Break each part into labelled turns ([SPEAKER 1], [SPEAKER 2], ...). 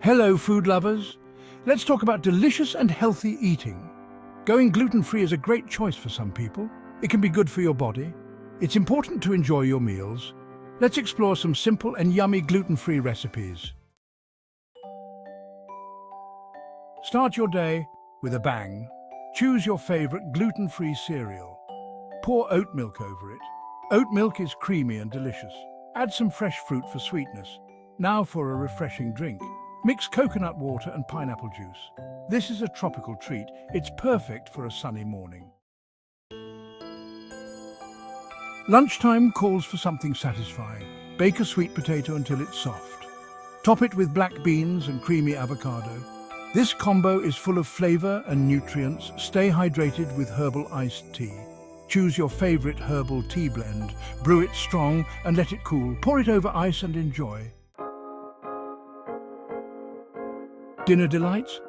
[SPEAKER 1] Hello, food lovers. Let's talk about delicious and healthy eating. Going gluten-free is a great choice for some people. It can be good for your body. It's important to enjoy your meals. Let's explore some simple and yummy gluten-free recipes. Start your day with a bang. Choose your favorite gluten-free cereal. Pour oat milk over it. Oat milk is creamy and delicious. Add some fresh fruit for sweetness. Now for a refreshing drink. Mix coconut water and pineapple juice. This is a tropical treat. It's perfect for a sunny morning. Lunchtime calls for something satisfying. Bake a sweet potato until it's soft. Top it with black beans and creamy avocado. This combo is full of flavor and nutrients. Stay hydrated with herbal iced tea. Choose your favorite herbal tea blend. Brew it strong and let it cool. Pour it over ice and enjoy. Dinner delights?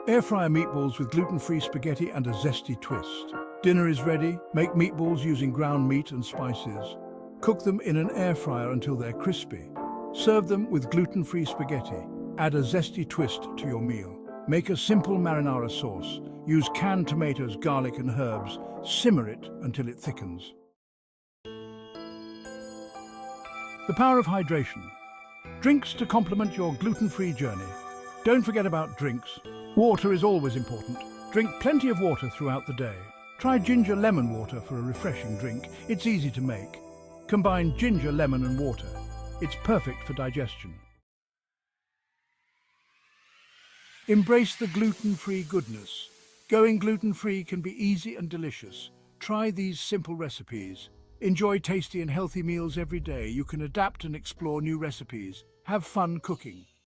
[SPEAKER 1] Air fryer meatballs with gluten-free spaghetti and a zesty twist. Dinner is ready. Make meatballs using ground meat and spices. Cook them in an air fryer until they're crispy. Serve them with gluten-free spaghetti. Add a zesty twist to your meal. Make a simple marinara sauce. Use canned tomatoes, garlic and herbs. Simmer it until it thickens. The power of hydration. Drinks to complement your gluten-free journey. Don't forget about drinks. Water is always important. Drink plenty of water throughout the day. Try ginger lemon water for a refreshing drink. It's easy to make. Combine ginger, lemon and water. It's perfect for digestion. Embrace the gluten-free goodness. Going gluten-free can be easy and delicious. Try these simple recipes. Enjoy tasty and healthy meals every day. You can adapt and explore new recipes. Have fun cooking.